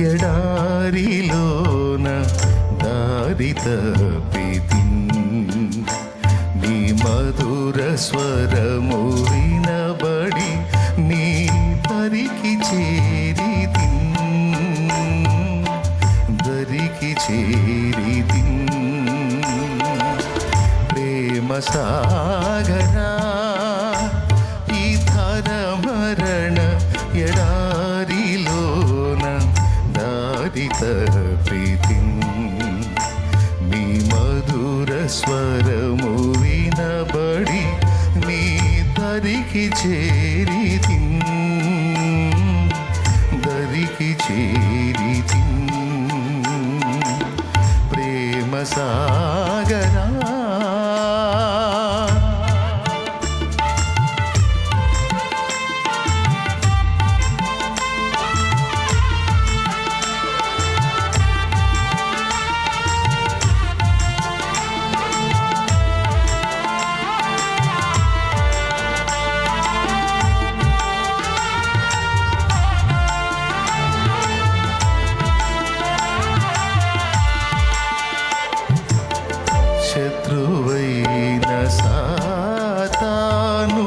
ఎడారిలోన దారి తప్పితిన్ నీ మధుర స్వరము వినబడి నీ దరికి చేరితిన్ ప్రేమ సాగరా ఈ ధర మరణ ఎడారిలోన దారి తప్పితిన్ నీ మధుర స్వరము వినబడి నీ దరికి చేరితిన్ ప్రేమ సాగరా శత్రువైన సాతాను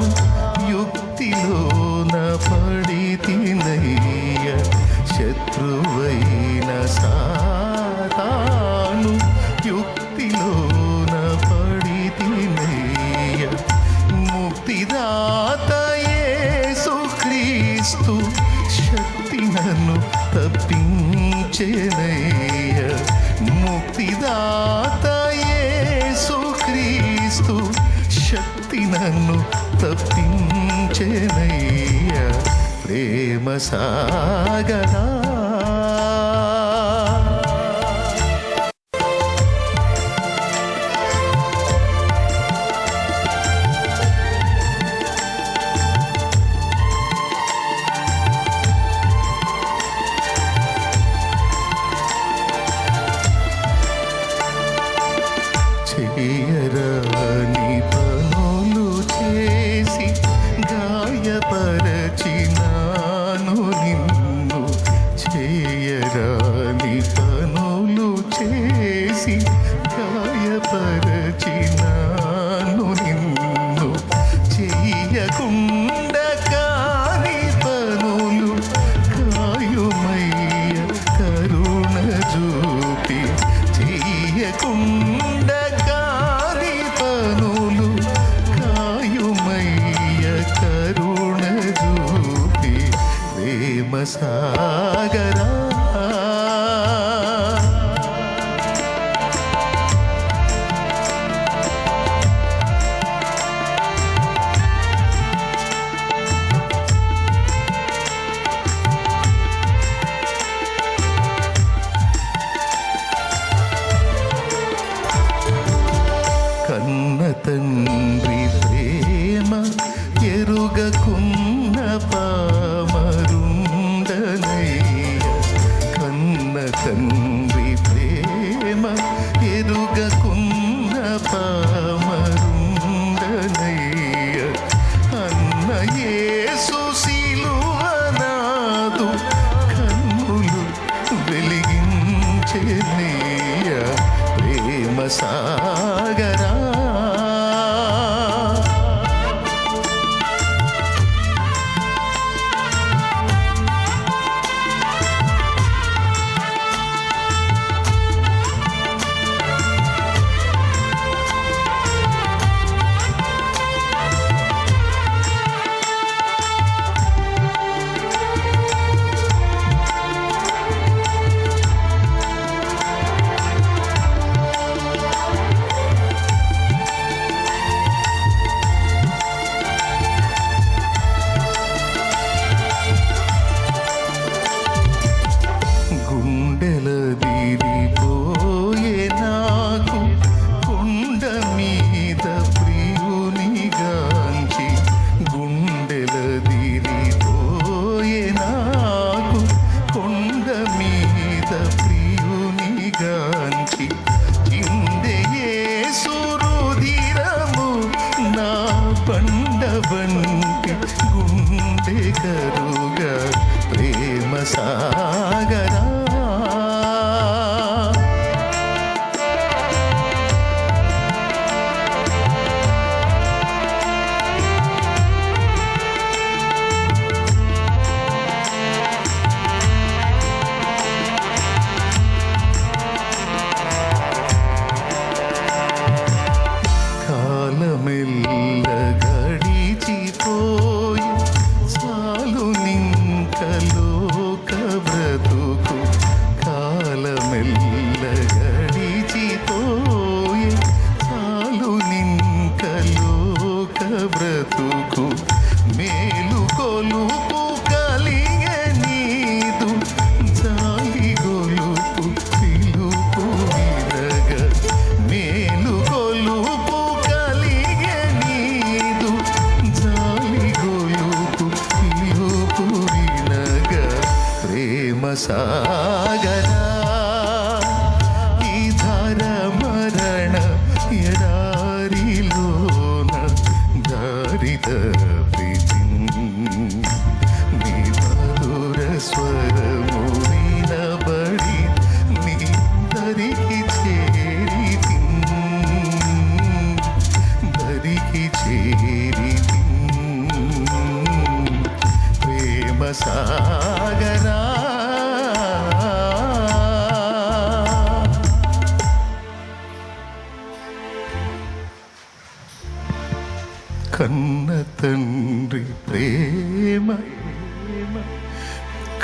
యుక్తిలోన పడితినయ్య శత్రువైన సాతాను యుక్తిలోన పడితినయ్య ముక్తిదాత యేసుక్రీస్తు శక్తి నన్ను తప్పించెనయ్య ముక్తిదాత యేసుక్రీస్తు శక్తి నన్ను తప్పించెనయ్య ప్రేమ సాగరా చేయరాని పనులు చేసి గాయపరచినాను నిన్ను చేయరాని పనులు చేసి గాయపరచినాను నిన్ను చెయ్యకుండా కాని పనులు కాయుమయ్య కరుణ చూపి చెయ్యకుండా ప్రేమ సాగరా కన్న తండ్రి ప్రేమ ఎరుగకున్న పామరుండనయ్య కన్న తండ్రి ప్రేమ ఎరుగకున్న పామరుండనయ్య అన్న యేసు సిలువనాదు కన్నులు వెలిగించెనయ్య ప్రేమ సాగరా వంటి గుండె కరుగా ప్రేమ సాగరా సాగరా ఈ ధర మరణ ఎడారిలోన దారి తప్పితి నీ మధుర స్వరము వినబడి నీ దరికి చేరితి దరికి చేరితి ప్రేమ సాగరా కన్న తండ్రి ప్రేమ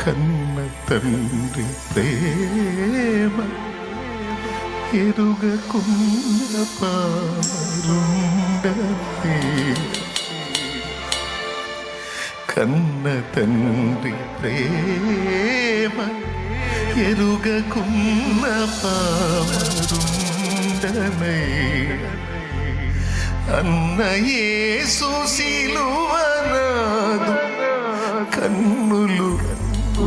కన్న తండ్రి ప్రేమ ఎరుగకున్న పామరుండనే కన్న తండ్రి ప్రేమ ఎరుగకున్న పామరుండనే అన్న యేసు సిలువనాదు కన్నులు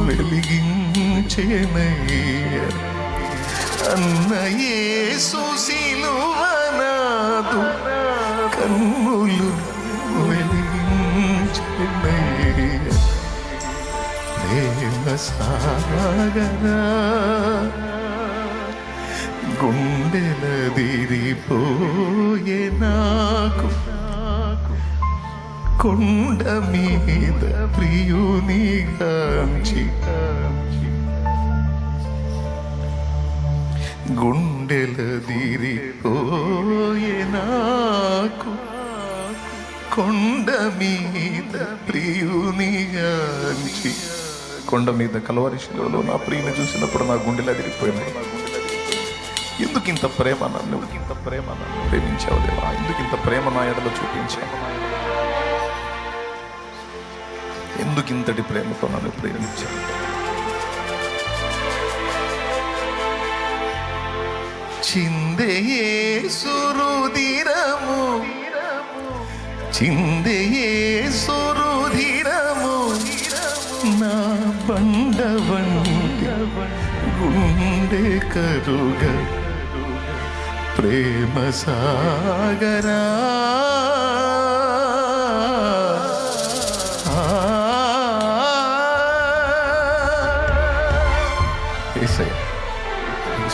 వెలిగించెనయ్య అన్న యేసు సిలువనాదు కన్నులు వెలిగించెనయ్య ప్రేమ సాగరా గుండెలదిరిపోయే నాకు కొండ మీద ప్రియునిగాంచి గుండెలదిరిపోయే నాకు కొండ మీద ప్రియునిగాంచి కొండ మీద కలువరి శిలువలో నా ప్రియుని చూసినప్పుడు నా గుండెలు అదిరిపోయినాయి. ఎందుకు ఇంత ప్రేమ నన్ను ప్రేమించావు దేవా? ఎందుకు ఇంత ప్రేమ నా ఎడలో చూపించావు? ఎందుకు ఇంతటి ప్రేమతో నన్ను ప్రేమించావు? చిందే సురుదిరము చిందే సురుదిరము నా బండ వంటి గుండె కరుగ ప్రేమ సాగరా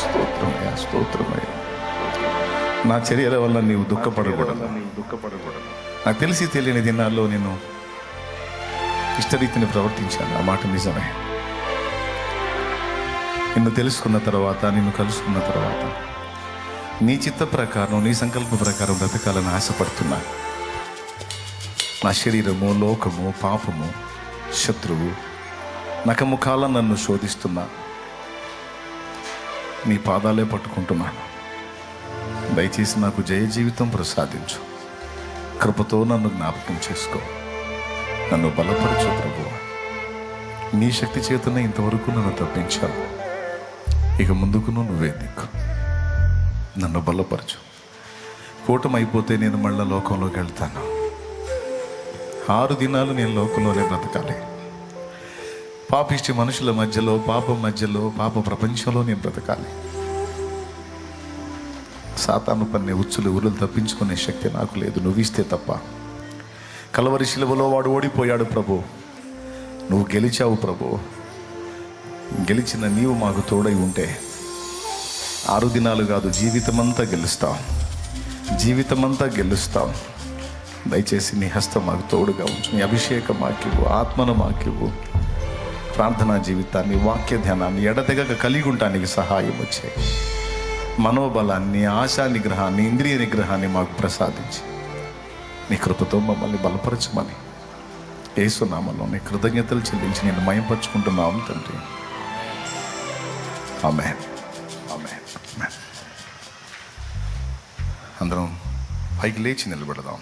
స్తోత్రమయ్యా, స్తోత్రమయ్యా. నా చర్యల వల్ల నీవు దుఃఖపడకూడదు. నాకు తెలిసి తెలియని దినాల్లో నేను ఇష్టరీతిని ప్రవర్తించాను. ఆ మాట నిజమే. నిన్ను తెలుసుకున్న తర్వాత, నిన్ను కలుసుకున్న తర్వాత నీ చిత్త ప్రకారం, నీ సంకల్ప ప్రకారం బ్రతకాలని ఆశపడుతున్నా. నా శరీరము, లోకము, పాపము, శత్రువు నఖముఖాల నన్ను శోధిస్తున్నా. నీ పాదాలే పట్టుకుంటున్నాను. దయచేసి నాకు జయ జీవితం ప్రసాదించు. కృపతో నన్ను జ్ఞాపకం చేసుకో. నన్ను బలపరచు ప్రభువా. నీ శక్తి చేతనే ఇంతవరకు నన్ను తప్పించావు. ఇక ముందుకును నువ్వే దిక్కు. నన్ను బలపరచు. కూటమి అయిపోతే నేను మళ్ళా లోకంలోకి వెళ్తాను. 6 దినాలు నేను లోకంలోనే బ్రతకాలి. పాపిష్టి మనుషుల మధ్యలో, పాపం మధ్యలో, పాప ప్రపంచంలో నేను బ్రతకాలి. సాతాను పన్నే ఉచ్చులు ఊరులు తప్పించుకునే శక్తి నాకు లేదు, నువ్వు ఇస్తే తప్ప. కలవరి శిలువలో వాడు ఓడిపోయాడు ప్రభు. నువ్వు గెలిచావు ప్రభు. గెలిచిన నీవు మాకు తోడై ఉంటే 6 దినాలు కాదు, జీవితమంతా గెలుస్తాం. జీవితమంతా గెలుస్తాం. దయచేసి నీ హస్తం మాకు తోడుగా ఉంచు. నీ అభిషేకం మాకివ్వు, ఆత్మను మాకివ్వు. ప్రార్థనా జీవితాన్ని, వాక్య ధ్యానాన్ని ఎడతెగక కలిగి ఉండటానికి సహాయం వచ్చే మనోబలాన్ని, ఆశా నిగ్రహాన్ని, ఇంద్రియ నిగ్రహాన్ని మాకు ప్రసాదించి నీ కృపతో మమ్మల్ని బలపరచమని యేసు నామములో నీ కృతజ్ఞతలు చెల్లించి నేను మయంపరుచుకుంటున్నాము తండ్రి. ఆమేన్, ఆమేన్, ఆమేన్. అందరం పైకి లేచి నిలబడదాం.